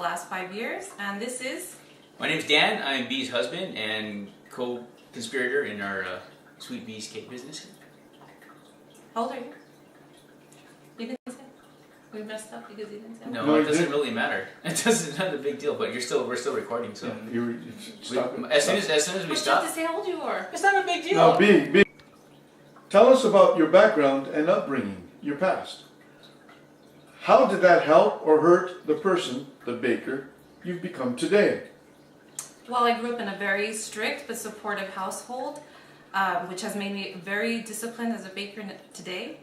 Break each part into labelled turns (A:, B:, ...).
A: last 5 years, and this is...
B: My name's Dan. I'm Bee's husband and co-conspirator in our SweetBeas cake business.
A: How old are you? You didn't say? We messed up because you didn't say?
B: No, it doesn't really matter. It's not a big deal, but we're still recording, so... As soon as we stop...
A: to say how old you are.
B: It's not a big deal.
C: Now, B. Tell us about your background and upbringing, your past. How did that help or hurt the person, the baker, you've become today?
A: Well, I grew up in a very strict but supportive household, which has made me very disciplined as a baker today.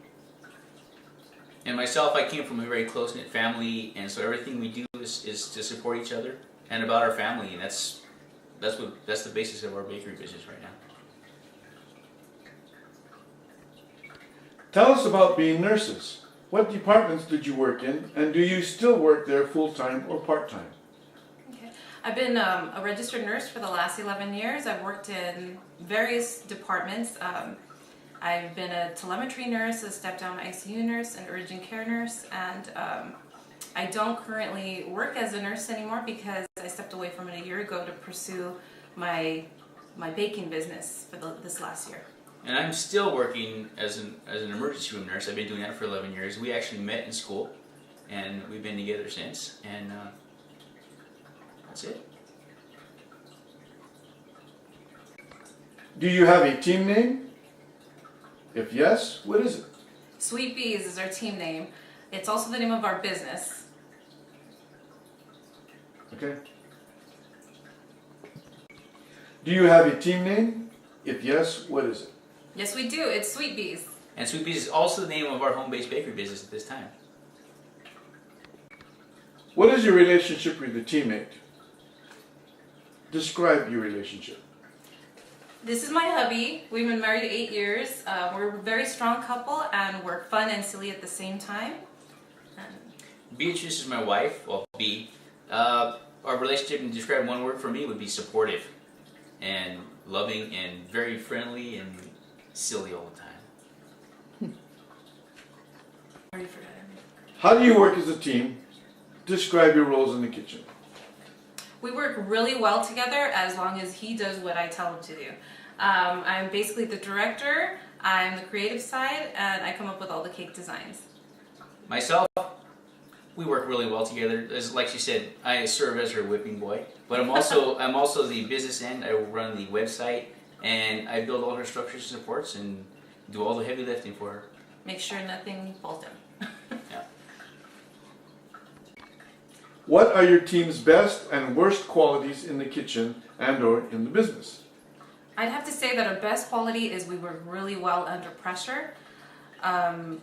B: And myself, I came from a very close-knit family, and so everything we do is to support each other and about our family, and that's the basis of our bakery business right now.
C: Tell us about being nurses. What departments did you work in, and do you still work there full-time or part-time?
A: Okay. I've been a registered nurse for the last 11 years. I've worked in various departments. I've been a telemetry nurse, a step-down ICU nurse, an urgent care nurse, and I don't currently work as a nurse anymore because I stepped away from it a year ago to pursue my baking business for this last year.
B: And I'm still working as an emergency room nurse. I've been doing that for 11 years. We actually met in school, and we've been together since, and that's it.
C: Do you have a team name? If yes, what is it?
A: SweetBeas is our team name. It's also the name of our business.
C: Okay. Do you have a team name? If yes, what is it?
A: Yes, we do. It's SweetBeas.
B: And SweetBeas is also the name of our home-based bakery business at this time.
C: What is your relationship with your teammate? Describe your relationship.
A: This is my hubby. We've been married 8 years. We're a very strong couple, and we're fun and silly at the same time.
B: Beatrice is my wife, well, B. Our relationship, in describing one word for me, would be supportive and loving and very friendly and silly all the time.
C: How do you work as a team? Describe your roles in the kitchen.
A: We work really well together as long as he does what I tell him to do. I'm basically the director, I'm the creative side, and I come up with all the cake designs.
B: Myself, we work really well together. As like she said, I serve as her whipping boy, but I'm also the business end. I run the website, and I build all her structures and supports and do all the heavy lifting for her.
A: Make sure nothing falls down.
B: Yeah.
C: What are your team's best and worst qualities in the kitchen and/or in the business?
A: I'd have to say that our best quality is we work really well under pressure.
C: Stop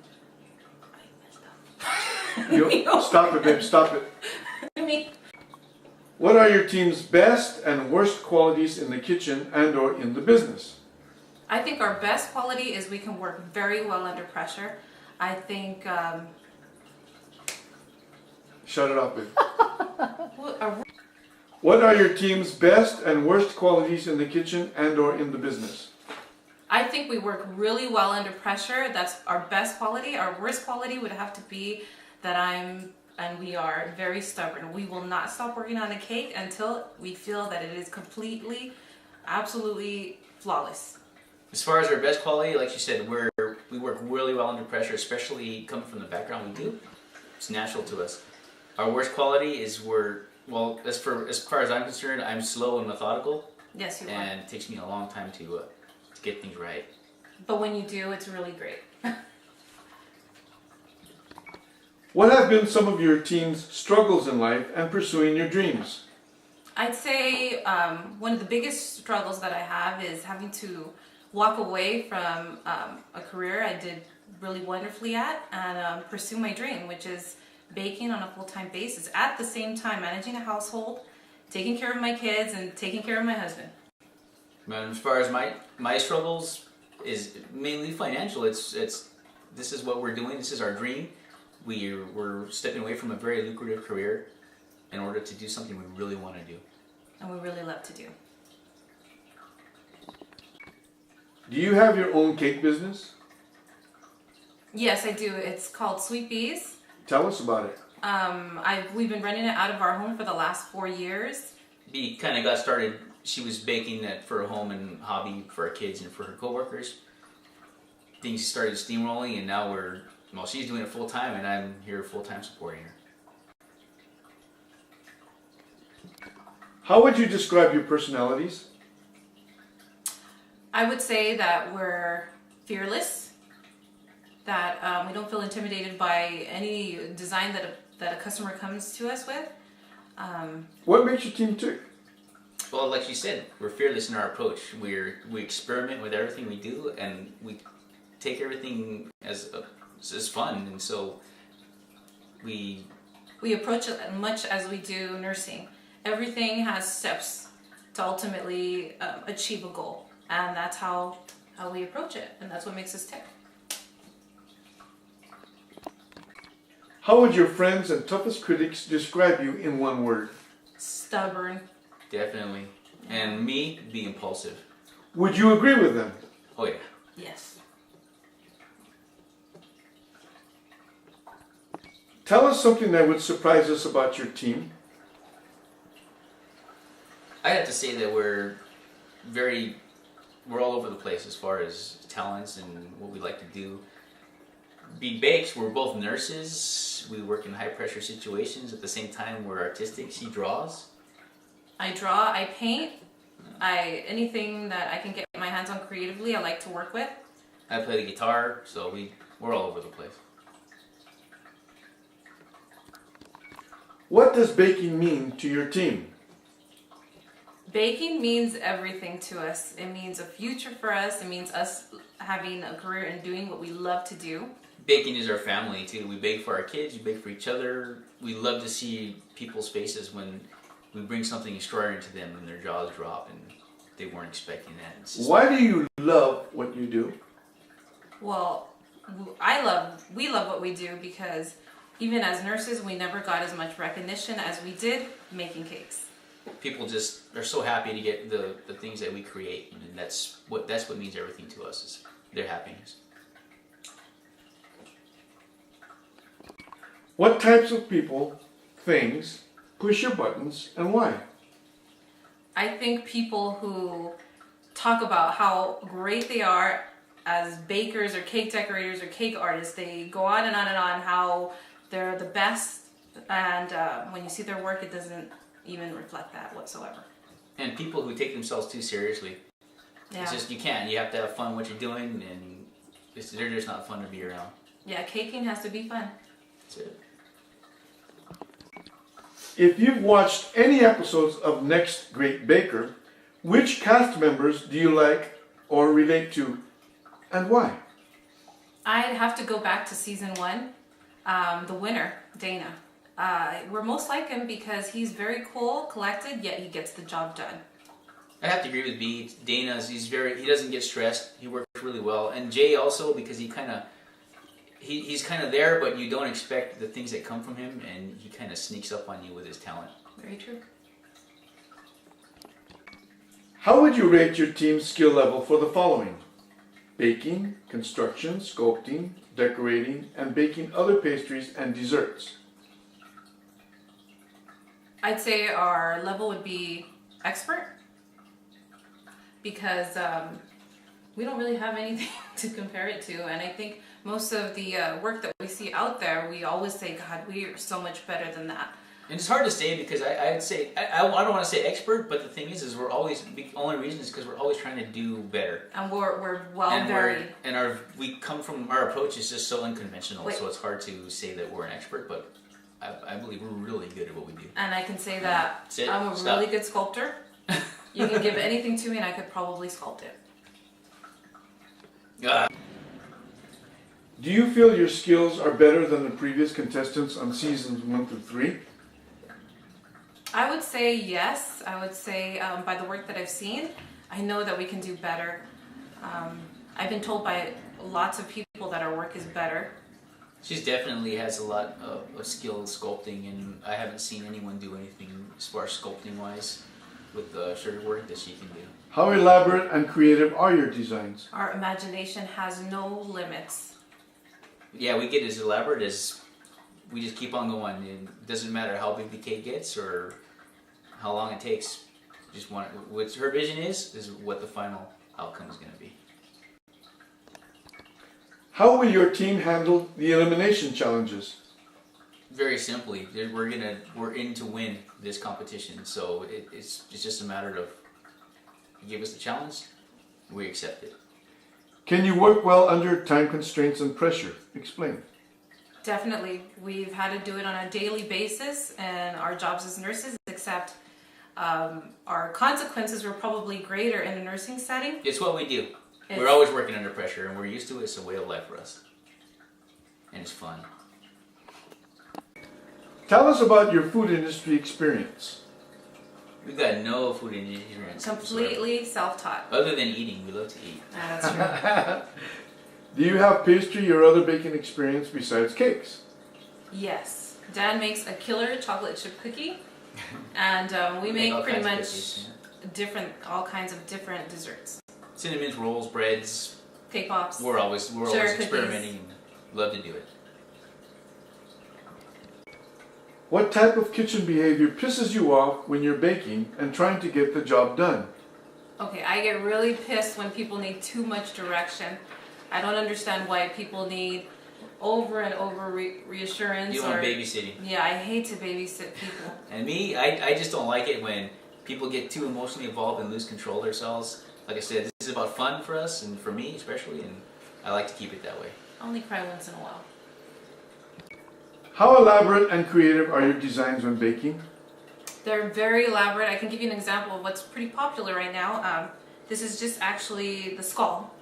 C: it, babe. Stop it. What are your team's best and worst qualities in the kitchen and/or in the business?
A: I think our best quality is we can work very well under pressure. I think...
C: Shut it off, babe. What are your team's best and worst qualities in the kitchen and/or in the business?
A: I think we work really well under pressure. That's our best quality. Our worst quality would have to be that we are very stubborn. We will not stop working on a cake until we feel that it is completely, absolutely flawless.
B: As far as our best quality, like you said, we work really well under pressure, especially coming from the background we do. It's natural to us. Our worst quality is well, as far as I'm concerned, I'm slow and methodical.
A: Yes, you are.
B: And it takes me a long time to get things right.
A: But when you do, it's really great.
C: What have been some of your team's struggles in life and pursuing your dreams?
A: I'd say one of the biggest struggles that I have is having to walk away from a career I did really wonderfully at and pursue my dream, which is baking on a full-time basis, at the same time managing a household, taking care of my kids, and taking care of my husband.
B: As far as my struggles is mainly financial. This is what we're doing. This is our dream. We're stepping away from a very lucrative career in order to do something we really want to do.
A: And we really love to do.
C: Do you have your own cake business?
A: Yes, I do. It's called SweetBeas.
C: Tell us about it.
A: We've been running it out of our home for the last 4 years.
B: We kind of got started. She was baking it for a home and hobby for our kids and for her coworkers. Things started steamrolling, and now she's doing it full time, and I'm here full time supporting her.
C: How would you describe your personalities?
A: I would say that we're fearless, that we don't feel intimidated by any design that a customer comes to us with.
C: What makes your team tick?
B: Well, like you said, we're fearless in our approach. We experiment with everything we do, and we take everything as fun, and so we
A: approach it much as we do nursing. Everything has steps to ultimately achieve a goal, and that's how we approach it, and that's what makes us tick.
C: How would your friends and toughest critics describe you in one word?
A: Stubborn.
B: definitely, and me be impulsive.
C: Would you agree with them?
B: Oh yeah.
A: Yes.
C: Tell us something that would surprise us about your team.
B: I have to say that we're all over the place as far as talents and what we like to do. Be bakes, we're both nurses. We work in high pressure situations. At the same time, we're artistic. She draws.
A: I draw, I paint, anything that I can get my hands on creatively, I like to work with.
B: I play the guitar, so we're all over the place.
C: What does baking mean to your team?
A: Baking means everything to us. It means a future for us. It means us having a career and doing what we love to do.
B: Baking is our family too. We bake for our kids, we bake for each other. We love to see people's faces when we bring something extraordinary to them and their jaws drop and they weren't expecting that.
C: Why do you love what you do?
A: Well, we love what we do because even as nurses, we never got as much recognition as we did making cakes.
B: People just are so happy to get the things that we create, and that's what means everything to us, is their happiness.
C: What types of people, things, push your buttons, and why?
A: I think people who talk about how great they are as bakers or cake decorators or cake artists, they go on and on and on how they're the best, and when you see their work, it doesn't even reflect that whatsoever.
B: And people who take themselves too seriously.
A: Yeah.
B: It's just, you can't. You have to have fun what you're doing, and they're just not fun to be around.
A: Yeah, caking has to be fun.
B: That's it.
C: If you've watched any episodes of Next Great Baker, which cast members do you like or relate to, and why?
A: I'd have to go back to season 1. The winner, Dana. We're most like him because he's very cool, collected, yet he gets the job done.
B: I have to agree with B. Dana's, he doesn't get stressed. He works really well. And Jay also, because he's kind of there, but you don't expect the things that come from him, and he kind of sneaks up on you with his talent.
A: Very true.
C: How would you rate your team's skill level for the following? Baking, construction, sculpting, decorating, and baking other pastries and desserts.
A: I'd say our level would be expert because we don't really have anything to compare it to, and I think most of the work that we see out there, we always say, God, we are so much better than that.
B: And it's hard to say because I'd say, I don't want to say expert, but the thing is we're always, the only reason is because we're always trying to do better.
A: And we're well
B: And
A: varied.
B: we come from, our approach is just so unconventional, so it's hard to say that we're an expert, but I believe we're really good at what we do.
A: And I can say that
B: That's it.
A: I'm a
B: Stop.
A: really good sculptor. You can give anything to me and I could probably sculpt it.
C: Do you feel your skills are better than the previous contestants on seasons 1 through 3?
A: I would say yes. I would say by the work that I've seen, I know that we can do better. I've been told by lots of people that our work is better.
B: She definitely has a lot of skill in sculpting, and I haven't seen anyone do anything as far as sculpting wise with the sugar work that she can do.
C: How elaborate and creative are your designs?
A: Our imagination has no limits.
B: Yeah, we get as elaborate as we just keep on going. It doesn't matter how big the cake gets or how long it takes. Just want what her vision is what the final outcome is going to be.
C: How will your team handle the elimination challenges?
B: Very simply, we're in to win this competition. So it's just a matter of you give us the challenge, we accept it.
C: Can you work well under time constraints and pressure? Explain.
A: Definitely. We've had to do it on a daily basis, and our jobs as nurses, except our consequences were probably greater in a nursing setting.
B: It's what we do. We're always working under pressure, and we're used to it. It's a way of life for us. And it's fun.
C: Tell us about your food industry experience.
B: We've got no food industry experience.
A: Completely self-taught.
B: Other than eating, we love to eat.
A: That's true.
C: Do you have pastry or other baking experience besides cakes?
A: Yes. Dad makes a killer chocolate chip cookie, and we make
B: all
A: pretty
B: kinds of
A: much all kinds of different desserts.
B: Cinnamons, rolls, breads.
A: Cake pops.
B: We're always
A: cookies.
B: experimenting and love to do it.
C: What type of kitchen behavior pisses you off when you're baking and trying to get the job done?
A: Okay, I get really pissed when people need too much direction. I don't understand why people need over and over reassurance.
B: You want babysitting.
A: Yeah, I hate to babysit people.
B: And me, I just don't like it when people get too emotionally involved and lose control of themselves. Like I said, this is about fun for us and for me especially, and I like to keep it that way.
A: I only cry once in a while.
C: How elaborate and creative are your designs when baking?
A: They're very elaborate. I can give you an example of what's pretty popular right now. This is just actually the skull,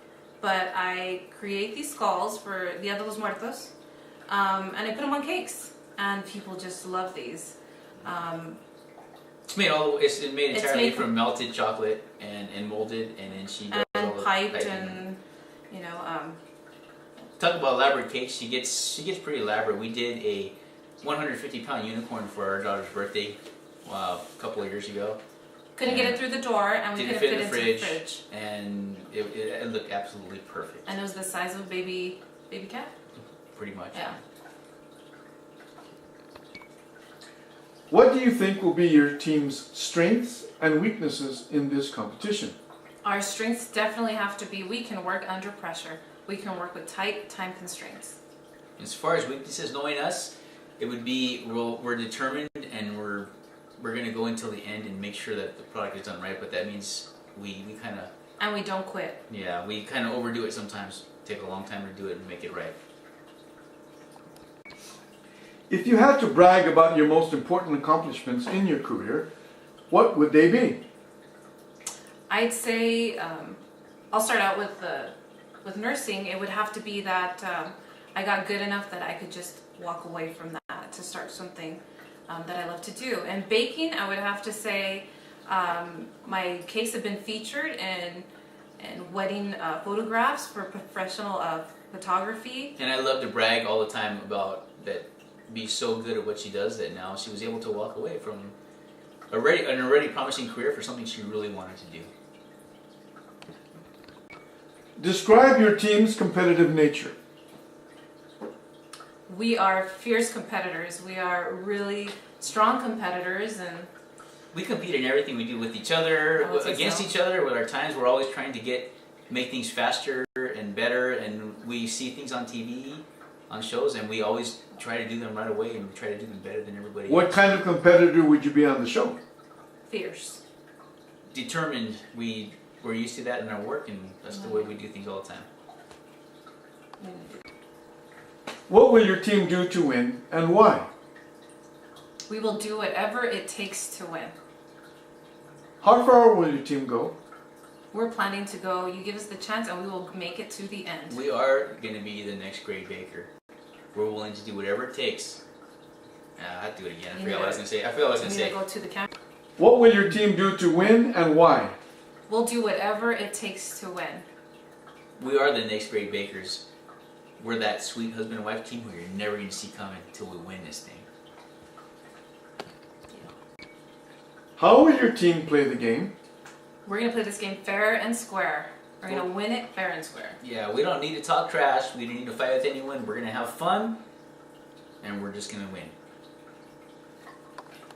A: but I create these skulls for Dia de los Muertos, and I put them on cakes, and people just love these.
B: It's made entirely from melted chocolate and molded, and then she does all the
A: piped
B: piping.
A: and
B: Talk about elaborate cakes. She gets pretty elaborate. We did a 150-pound unicorn for our daughter's birthday a couple of years ago.
A: Couldn't get it through the door, and we couldn't fit it into the fridge.
B: And it looked absolutely perfect.
A: And it was the size of a baby cat.
B: Pretty much.
A: Yeah.
C: What do you think will be your team's strengths and weaknesses in this competition?
A: Our strengths definitely have to be we can work under pressure. We can work with tight time constraints.
B: As far as weaknesses, knowing us, it would be we're determined and we're going to go until the end and make sure that the product is done right. But that means we kind of...
A: And we don't quit.
B: Yeah, we kind of overdo it sometimes. Take a long time to do it and make it right.
C: If you had to brag about your most important accomplishments in your career, what would they be?
A: I'd say I'll start out with nursing. It would have to be that I got good enough that I could just walk away from that to start something that I love to do. And baking, I would have to say my cakes have been featured in wedding photographs for professional photography.
B: And I love to brag all the time about that. Be so good at what she does that now she was able to walk away from an already promising career for something she really wanted to do.
C: Describe your team's competitive nature.
A: We are fierce competitors. We are really strong competitors, and
B: we compete in everything we do with each other, against each other. With our times, we're always trying to make things faster and better, and we see things on TV, on shows, and we always try to do them right away and try to do them better than everybody else.
C: What kind of competitor would you be on the show?
A: Fierce.
B: Determined. We're used to that in our work, and that's the way we do things all the time.
C: What will your team do to win, and why?
A: We will do whatever it takes to win.
C: How far will your team go?
A: We're planning to go. You give us the chance, and we will make it to the end.
B: We are going to be the next great baker. We're willing to do whatever it takes. I have to do it again. I forgot what I was going to say. I forgot what I was going to say.
A: Go to the camera.
C: What will your team do to win, and why?
A: We'll do whatever it takes to win.
B: We are the next great bakers. We're that sweet husband and wife team who you're never going to see coming until we win this thing.
C: How will your team play the game?
A: We're going to play this game fair and square. We're going to win it fair and square.
B: Yeah, we don't need to talk trash. We don't need to fight with anyone. We're going to have fun. and we're just gonna win.